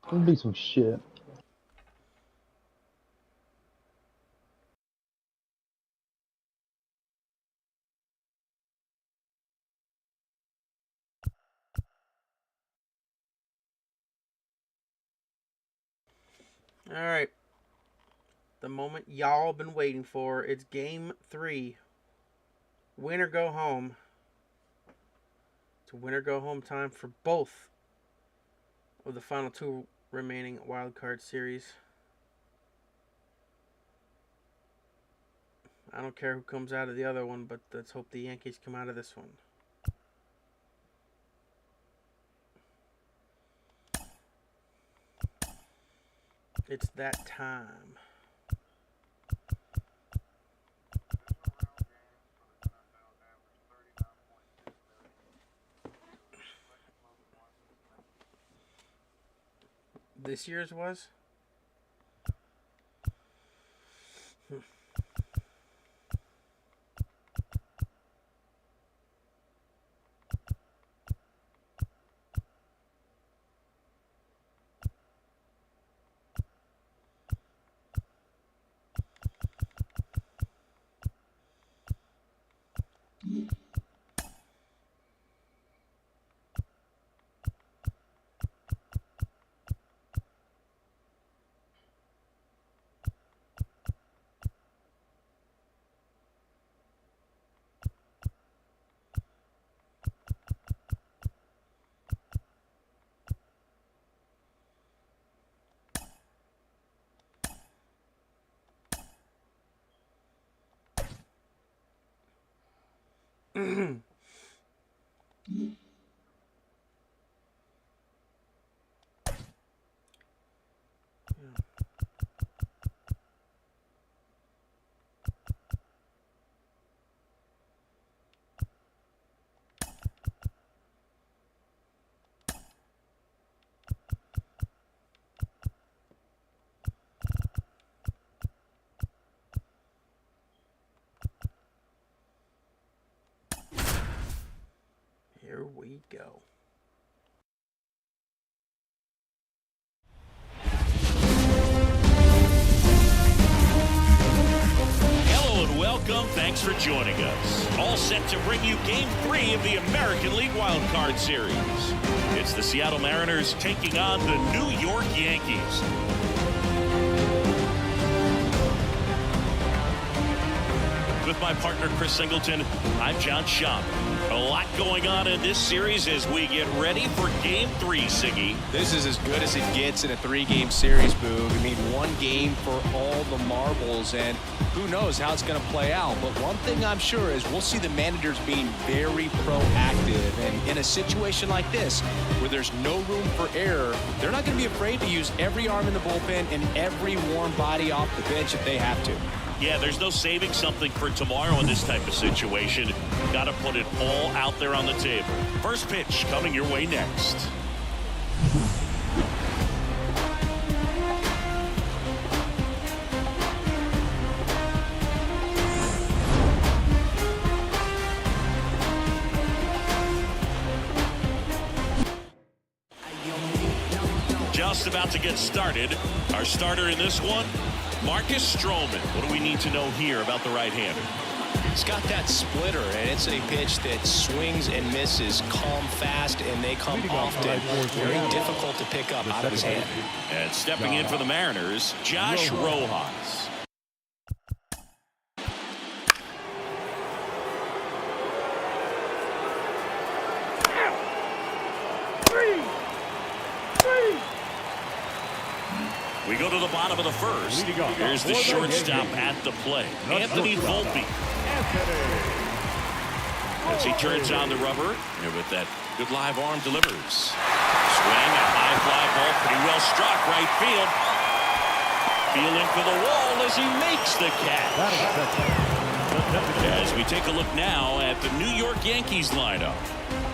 Gonna be some shit. All right. The moment y'all been waiting for. It's game 3. Win or go home. It's win or go home time for both of the final 2 remaining wild card series. I don't care who comes out of the other one, but let's hope the Yankees come out of this one. It's that time. This year's was? Here we go. Hello and welcome. Thanks for joining us. All set to bring you Game 3 of the American League Wild Card Series. It's the Seattle Mariners taking on the New York Yankees. With my partner, Chris Singleton, I'm John Schaub. A lot going on in this series as we get ready for Game 3, Siggy. This is as good as it gets in a 3-game series, Boog. I mean, 1 game for all the marbles, and who knows how it's going to play out. But one thing I'm sure is we'll see the managers being very proactive. And in a situation like this, where there's no room for error, they're not going to be afraid to use every arm in the bullpen and every warm body off the bench if they have to. Yeah, there's no saving something for tomorrow in this type of situation. Got to put it all out there on the table. First pitch coming your way next. Just about to get started. Our starter in this one, Marcus Stroman. What do we need to know here about the right-hander? He's got that splitter, and it's a pitch that swings and misses, come fast, and they come often. Very difficult to pick up out of his hand. And stepping in for the Mariners, Josh Rojas. We go to the bottom of the first. Here's the shortstop at the plate, Anthony Volpe. As he turns on the rubber, and with that good live arm delivers. Swing, a high fly ball, pretty well struck, right field. Feeling for the wall as he makes the catch. As we take a look now at the New York Yankees lineup.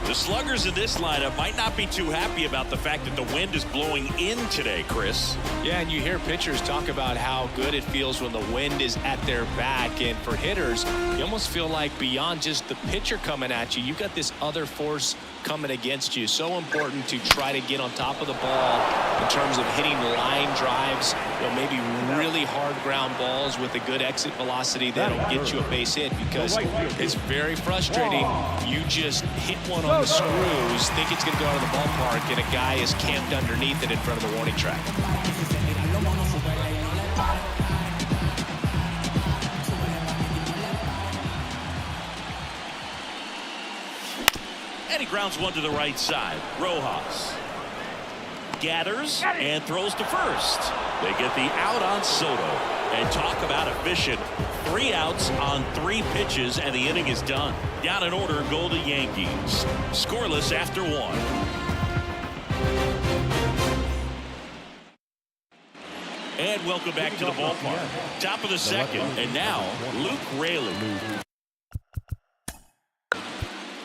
The sluggers in this lineup might not be too happy about the fact that the wind is blowing in today, Chris. Yeah, and you hear pitchers talk about how good it feels when the wind is at their back. And for hitters, you almost feel like beyond just the pitcher coming at you, you've got this other force coming against you. So important to try to get on top of the ball in terms of hitting line drives, maybe really hard ground balls with a good exit velocity that'll get you a base hit, because it's very frustrating. You just hit one on the screws, think it's going to go out of the ballpark, and a guy is camped underneath it in front of the warning track. And he grounds one to the right side. Rojas gathers and throws to first. They get the out on Soto. And talk about efficient. 3 outs on 3 pitches, and the inning is done. Down in order go the Yankees. Scoreless after 1. And welcome back to the ballpark. Top of the second, and now Luke Raley.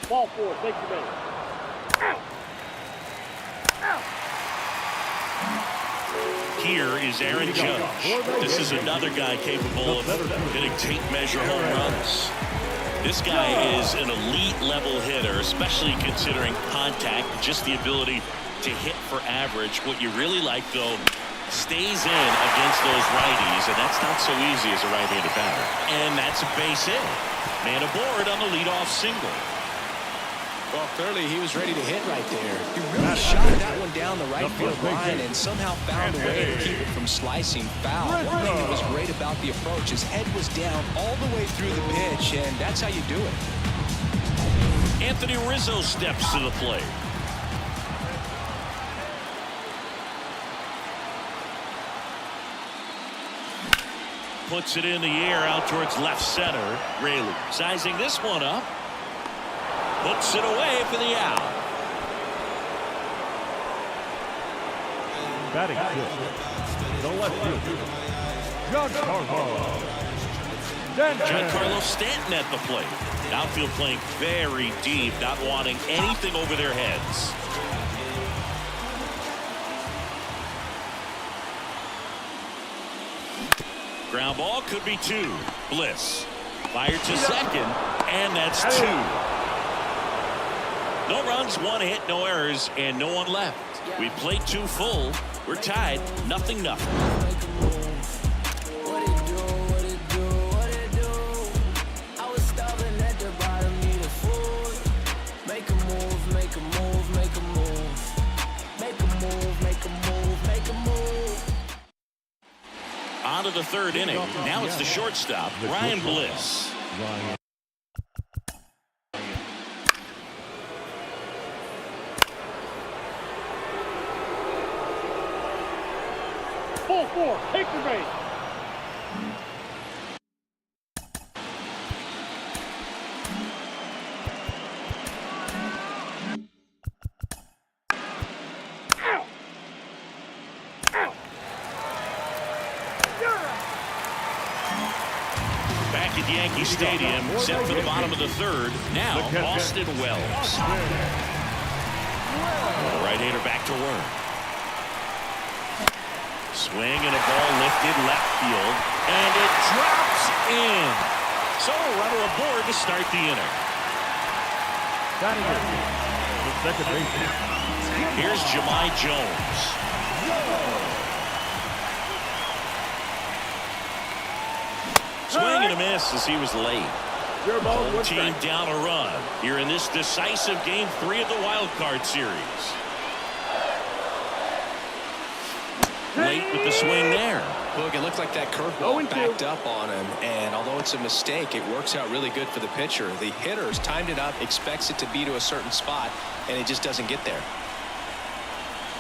Ball 4, take the minute. Out. Out. Here is Aaron Judge. This is another guy capable of hitting tape measure home runs. This guy is an elite level hitter, especially considering contact, just the ability to hit for average. What you really like, though, stays in against those righties, and that's not so easy as a right-handed batter. And that's a base hit. Man aboard on the leadoff single. Well, clearly he was ready to hit right there. He really shot that one down the right field line and somehow found a way to keep it from slicing foul. One thing that was great about the approach, his head was down all the way through the pitch, and that's how you do it. Anthony Rizzo steps to the plate. Puts it in the air out towards left center. Raley sizing this one up. Puts it away for the out. Batting fifth, the left fielder, Giancarlo Stanton at the plate. Outfield playing very deep, not wanting anything over their heads. Ground ball could be 2. Bliss fired to second, and that's 2. No runs, 1 hit, no errors, and no one left. We played 2 full. We're tied, 0-0. On to the 3rd inning. Now it's the shortstop, Ryan Bliss. ball 4, take the base. Back at Yankee Stadium, set for the bottom of the 3rd. Now, Austin Wells. Right-hander back to work. Swing and a ball lifted left field, and it drops in. So a runner aboard to start the inning. The second baseman. Here's Jahmai Jones. Swing and a miss as he was late. Home team down a run here in this decisive Game 3 of the Wild Card Series. Late with the swing there. Look, it looked like that curveball backed up on him, and although it's a mistake, it works out really good for the pitcher. The hitter's timed it up, expects it to be to a certain spot, and it just doesn't get there.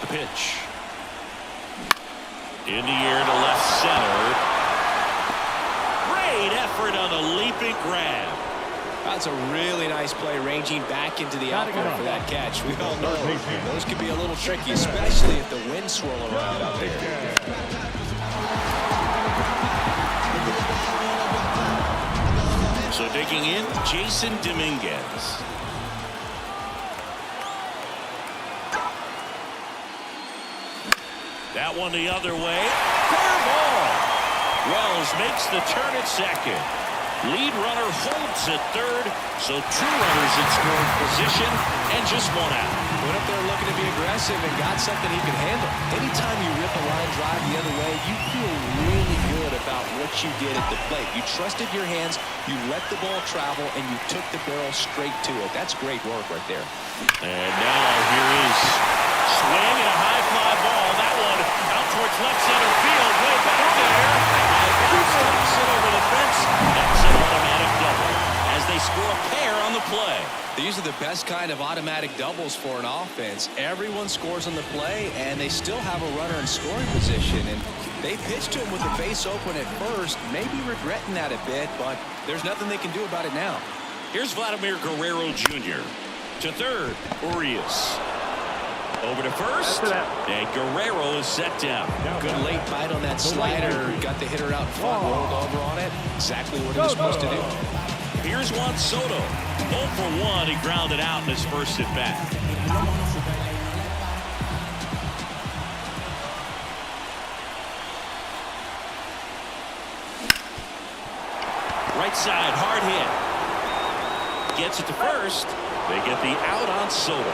The pitch. In the air to left center. Great effort on the leaping grab. That's a really nice play, ranging back into the outfield for that catch. We all know those can be a little tricky, especially if the winds swirl around out there. So digging in, Jason Dominguez. That one the other way. Fair ball. Wells makes the turn at second. Lead runner holds at third, so two runners in scoring position and just one out. Went up there looking to be aggressive and got something he could handle. Anytime you rip a line drive the other way, you feel really good about what you did at the plate. You trusted your hands, you let the ball travel, and you took the barrel straight to it. That's great work right there. And now here is swing and a high fly ball. That one out towards left center field, way back there. And stops it over the fence. That's an automatic double as they score a pair on the play. These are the best kind of automatic doubles for an offense. Everyone scores on the play, and they still have a runner in scoring position. And they pitched to him with the base open at first, maybe regretting that a bit, but there's nothing they can do about it now. Here's Vladimir Guerrero Jr. To third, Urias. Over to first, and Guerrero is set down. Good late bite on that slider. Got the hitter out front, rolled over on it. Exactly what he was supposed to do. Here's Juan Soto. 0 for 1. He grounded out in his first at bat. Right side, hard hit. Gets it to first. They get the out on Soto.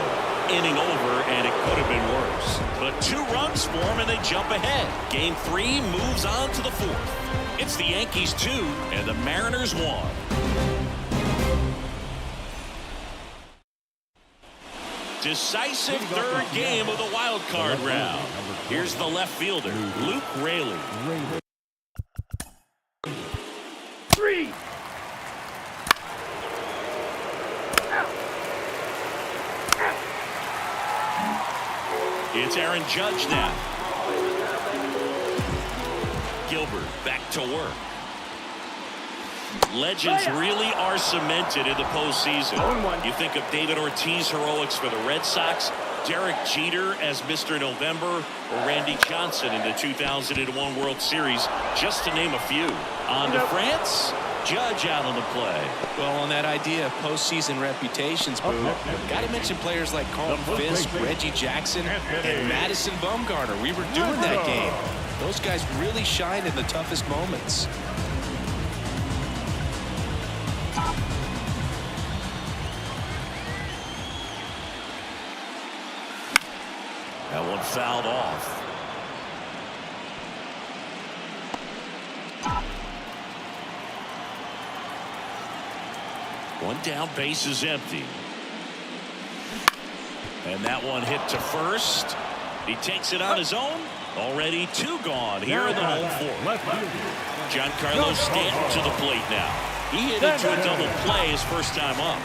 Inning over, and it could have been worse. But 2 runs for him, and they jump ahead. Game 3 moves on to the 4th. It's the Yankees 2, and the Mariners 1. Decisive third game of the wild card round. Here's the left fielder, Luke Raley. 3. It's Aaron Judge now. Gilbert back to work. Legends really are cemented in the postseason. You think of David Ortiz heroics for the Red Sox, Derek Jeter as Mr. November, or Randy Johnson in the 2001 World Series, just to name a few. On to France. Judge out on the play. Well, on that idea of postseason reputations, Boo, got to mention players like Carlton Fisk, Reggie Jackson, and Madison Bumgarner. We were doing that game. Those guys really shined in the toughest moments. That one fouled off. One down, base is empty. And that one hit to first. He takes it on his own. Already 2 gone here in the home 4th. Giancarlo Stanton to the plate now. He hit into a double play his first time up.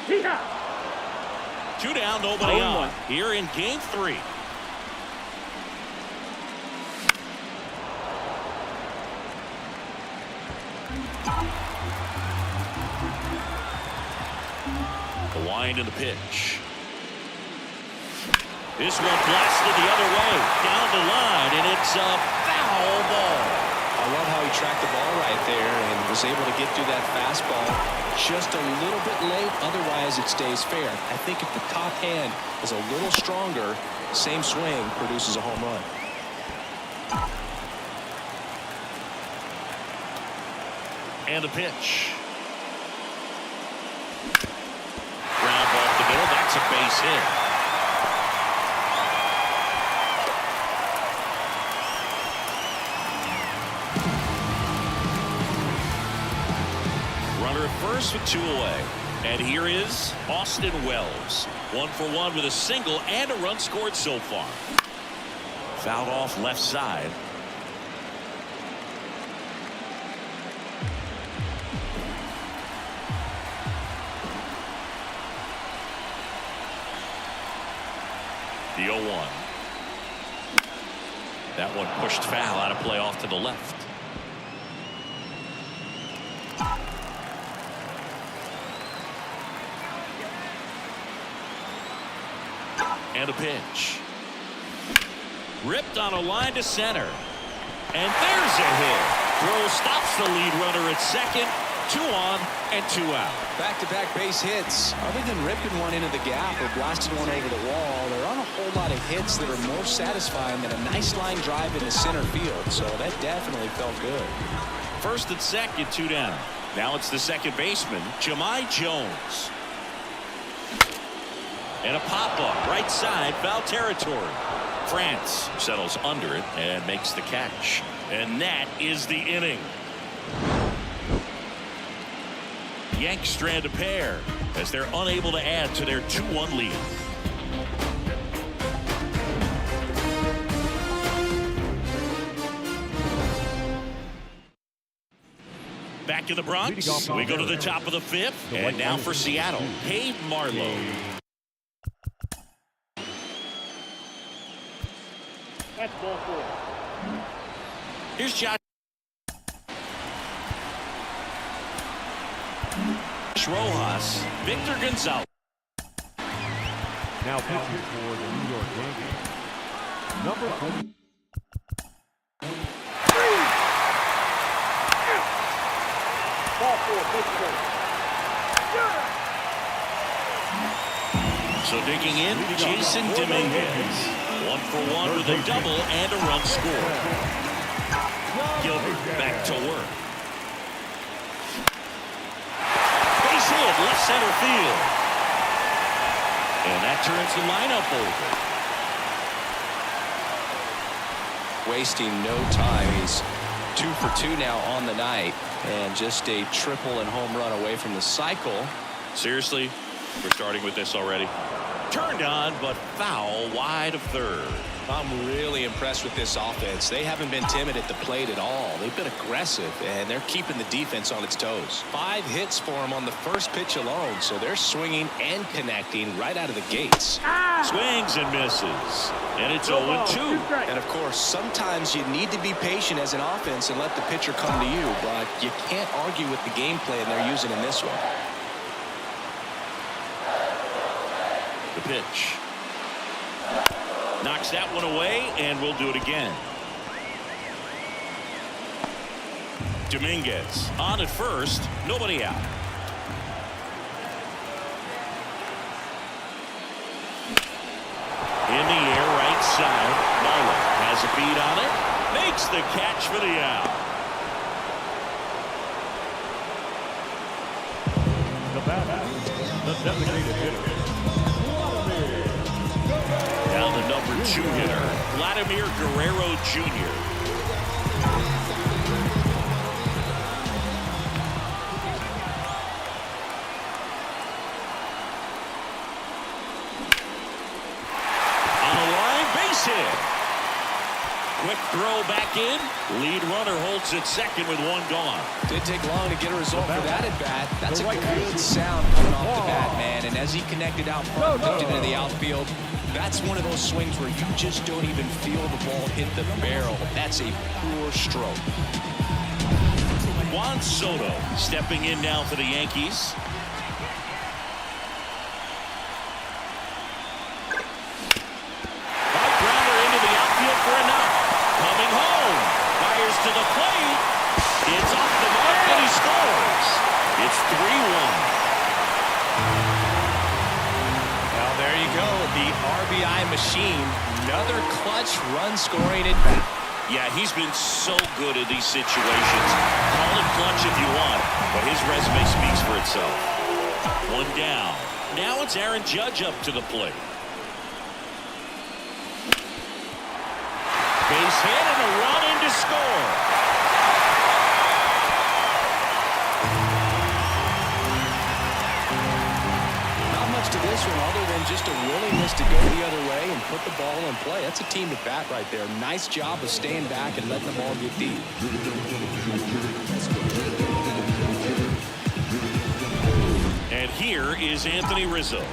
Yeah. 2 down, nobody on. Here in game 3. The wind and the pitch. This one blasted the other way down the line, and it's a foul ball. I love how he tracked the ball right there and was able to get through that fastball just a little bit late. Otherwise, it stays fair. I think if the top hand is a little stronger, same swing produces a home run. And the pitch. Ground ball up the middle. That's a base hit. Runner at first with 2 away. And here is Austin Wells. 1 for 1 with a single and a run scored so far. Fouled off left side. The 0-1. That one pushed foul out of play off to the left. And a pitch. Ripped on a line to center. And there's a hit. Throw stops the lead runner at second. 2 on and 2 out. Back-to-back base hits. Other than ripping one into the gap or blasting one over the wall, there aren't a whole lot of hits that are more satisfying than a nice line drive into center field. So that definitely felt good. First and second, 2 down. Now it's the second baseman, Jahmai Jones. And a pop-up right side, foul territory. France settles under it and makes the catch. And that is the inning. Yanks strand a pair as they're unable to add to their 2-1 lead. Back in the Bronx, we go to the top of the 5th, and now for Seattle, Cade Marlowe. That's ball 4. Here's Josh Rojas, Victor Gonzalez. Now pitching for the New York Yankees, number 20. Ball 4, So digging in, Jason Dominguez. 1 for 1 with a double and a run scored. Gilbert back to work. Base hit, left center field. And that turns the lineup over. Wasting no time. He's 2 for 2 now on the night, and just a triple and home run away from the cycle. Seriously, we're starting with this already. Turned on, but foul wide of third. I'm really impressed with this offense. They haven't been timid at the plate at all. They've been aggressive, and they're keeping the defense on its toes. 5 hits for them on the first pitch alone, so they're swinging and connecting right out of the gates. Swings and misses. And it's 0-2. And, of course, sometimes you need to be patient as an offense and let the pitcher come to you, but you can't argue with the game plan they're using in this one. The pitch. Knocks that one away, and we'll do it again. Dominguez on at first, nobody out. In the air, right side. Marlowe has a beat on it. Makes the catch for the out. The batter, the designated hitter. Now the number 2 hitter, Vladimir Guerrero Jr. On the line, base hit. Quick throw back in. Lead runner holds at second with 1 gone. Didn't take long to get a result for that at bat. That's a good sound coming off the bat, man. And as he connected out front, hooked it into the outfield, that's one of those swings where you just don't even feel the ball hit the barrel. That's a poor stroke. Juan Soto stepping in now for the Yankees. Hard grounder into the outfield for a knock. Coming home. Fires to the plate. It's off the mark and he scores. It's 3-1. Well, there you go. The RBI machine. Another clutch run-scoring at bat. Yeah, he's been so good at these situations. Call it clutch if you want, but his resume speaks for itself. 1 down. Now it's Aaron Judge up to the plate. Base hit and a run in to score. Not much to this one other than just a willingness to go the other way and put the ball in play. That's a team at bat right there. Nice job of staying back and letting the ball get deep. And here is Anthony Rizzo.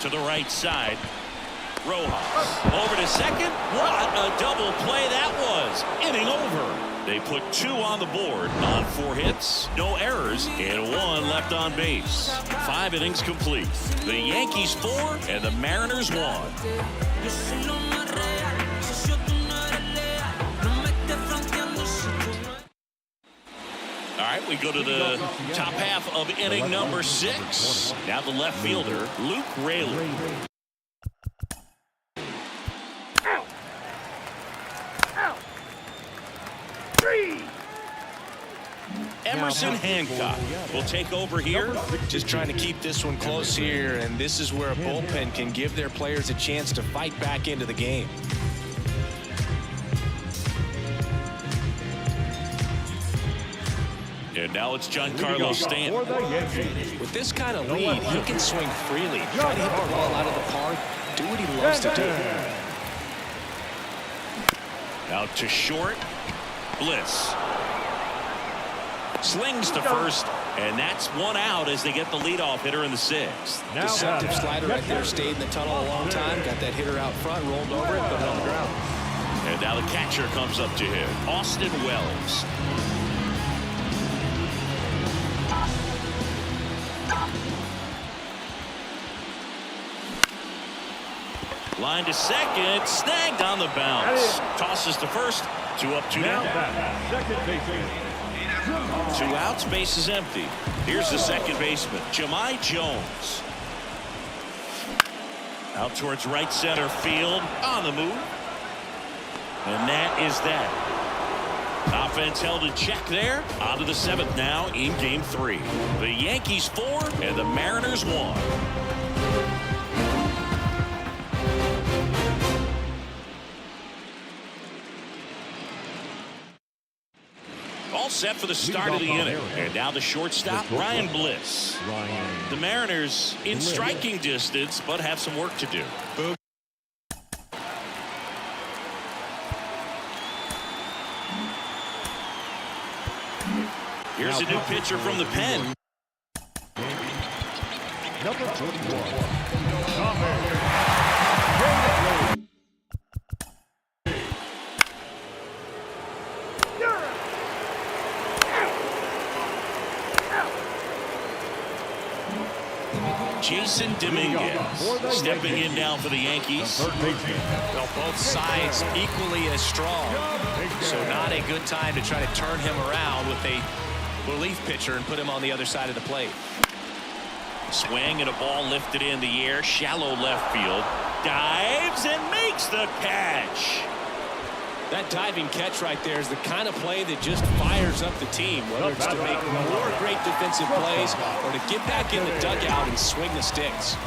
To the right side. Rojas over to second. What a double play that was. Inning over. They put 2 on the board on 4 hits, no errors, and 1 left on base. 5 innings complete. The Yankees 4 and the Mariners 1. All right, we go to the top half of inning number 6. Now the left fielder, Luke Raley. Emerson Hancock will take over here. Just trying to keep this one close here, and this is where a bullpen can give their players a chance to fight back into the game. And now it's Giancarlo Stanton. With this kind of lead, he can swing freely, try to hit the ball out of the park, do what he loves to do. Out to short. Bliss slings to first, and that's 1 out as they get the leadoff hitter in the 6th. Deceptive slider right there, stayed in the tunnel a long time, got that hitter out front, rolled over it, put it on the ground. And now the catcher comes up to him, Austin Wells. Line to second, snagged on the bounce. Tosses to first, 2 up, 2 down. 2 outs, base is empty. Here's the second baseman, Jahmai Jones. Out towards right center field, on the move. And that is that. Offense held in check there. On to the 7th now in game 3. The Yankees 4 and the Mariners 1. All set for the start of the inning. And now the shortstop, Ryan Bliss. The Mariners in striking distance, but have some work to do. Here's a new pitcher from the pen. Number 21. Jason Dominguez stepping in now for the Yankees. Well, both sides equally as strong, so not a good time to try to turn him around with a relief pitcher and put him on the other side of the plate. Swing and a ball lifted in the air, shallow left field. Dives and makes the catch. That diving catch right there is the kind of play that just fires up the team, whether it's to make more great defensive plays or to get back in the dugout and swing the sticks.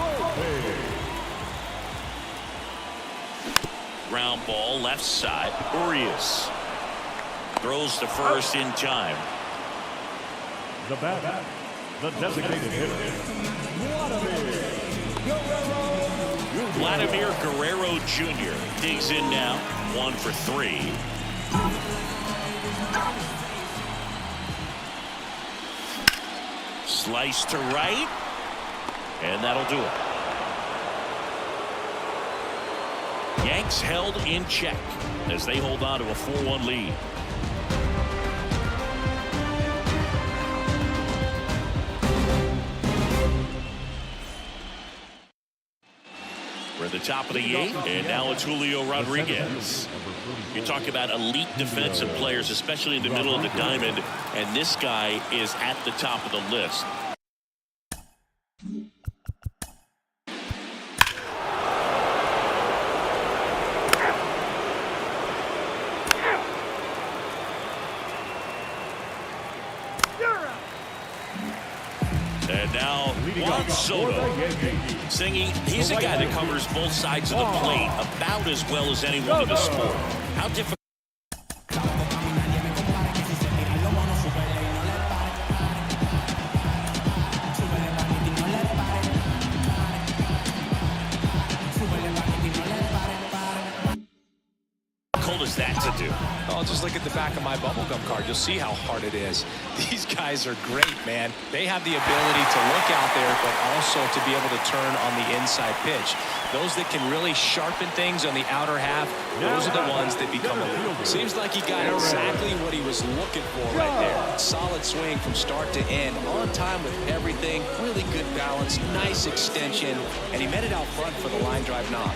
Ground ball left side. Urias throws to first in time. The batter, the designated hitter, Vladimir Guerrero Jr. digs in now. 1 for 3. Slice to right, and that'll do it. Yanks held in check as they hold on to a 4-1 lead. We're at the top of the 8th, and now it's Julio Rodriguez. You talk about elite defensive players, especially in the middle of the diamond, and this guy is at the top of the list. And now Juan Soto singing. He's a guy that covers both sides of the plate about as well as anyone in the sport. How difficult is that to do? Oh, just look at the back of my bubblegum card. You'll see how hard it is. These guys are great, man. They have the ability to look out there, but also to be able to turn on the inside pitch. Those that can really sharpen things on the outer half, those are the ones that become elite. Seems like he got exactly what he was looking for right there. Solid swing from start to end, on time with everything, really good balance, nice extension, and he met it out front for the line drive knock.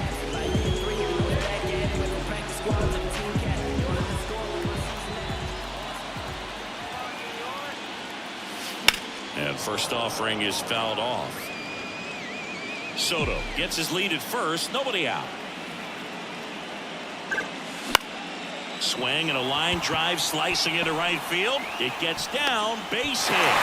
And first offering is fouled off. Soto gets his lead at first, nobody out. Swing and a line drive slicing into right field. It gets down, base hit.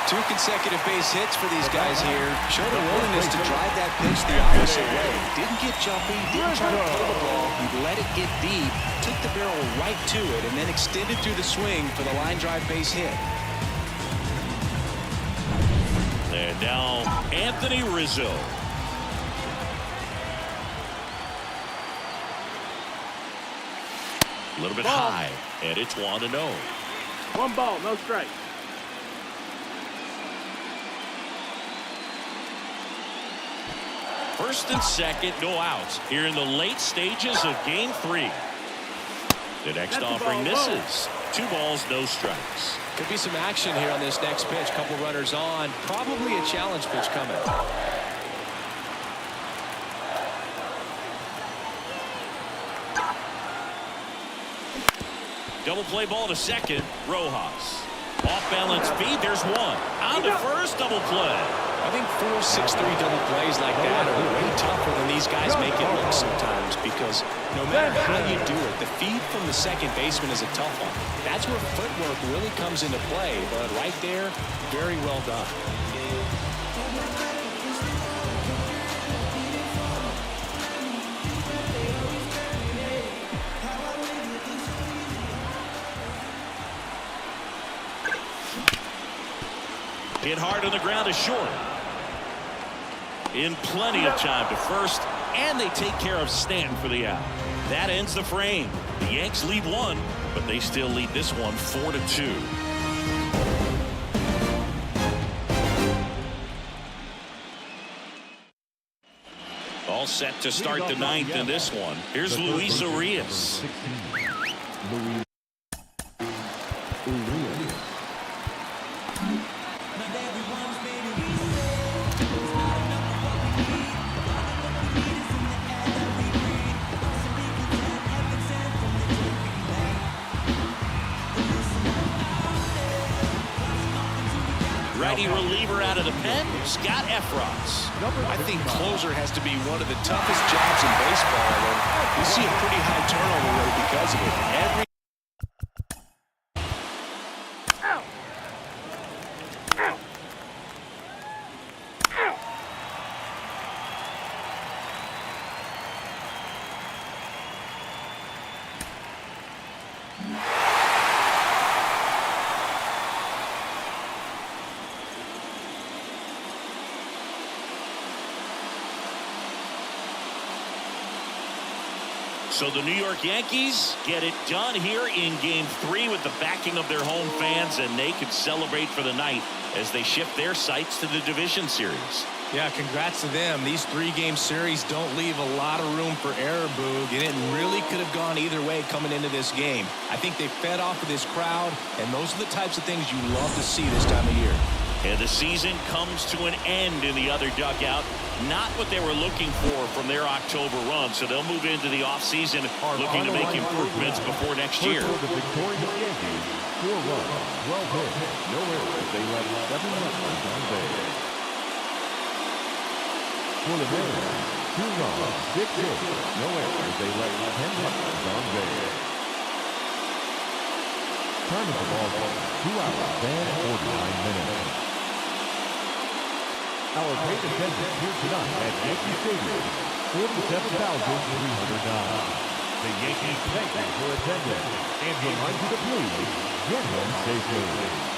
2 consecutive base hits for these guys here. Showed a willingness to drive that pitch the opposite way. Didn't get jumpy, didn't try to pull the ball. He let it get deep, took the barrel right to it, and then extended through the swing for the line drive base hit. And now Anthony Rizzo. A little bit high, and it's 1-0. 1 ball, no strike. First and second, no outs here in the late stages of game 3. The next offering misses. 2 balls, no strikes. Could be some action here on this next pitch. Couple runners on. Probably a challenge pitch coming. Double play ball to second. Rojas. Off balance feed. There's 1. On to first. Double play. I think 4, 6, 3 double plays like that are way tougher than these guys make it look sometimes, because no matter how you do it, the feed from the second baseman is a tough one. That's where footwork really comes into play, but right there, very well done. Hit hard on the ground to short. In plenty of time to first, and they take care of Stanton for the out. That ends the frame. The Yanks lead 1, but they still lead this one 4-2. All set to start the 9th in this one. Here's Luis Urias. Righty reliever out of the pen, Scott Efros. I think closer has to be one of the toughest jobs in baseball, and you see a pretty high turnover rate because of it. So the New York Yankees get it done here in game 3 with the backing of their home fans, and they can celebrate for the night as they shift their sights to the division series. Yeah, congrats to them. These 3-game series don't leave a lot of room for error, Boog, and it really could have gone either way coming into this game. I think they fed off of this crowd, and those are the types of things you love to see this time of year. And the season comes to an end in the other dugout. Not what they were looking for from their October run, so they'll move into the offseason looking to make improvements before next year. The victorious Yankees, 4 runs, 12 hits, no errors. They left 7 runners on base. For the Mariners, 2 runs, 6 hits, no errors. They left 10 runners on base. Time of the ball game, 2 hours and 49 minutes. Our great attendance here tonight at Yankee Stadium, 47,309. The Yankees thank you for attending and remind you to please get home safely.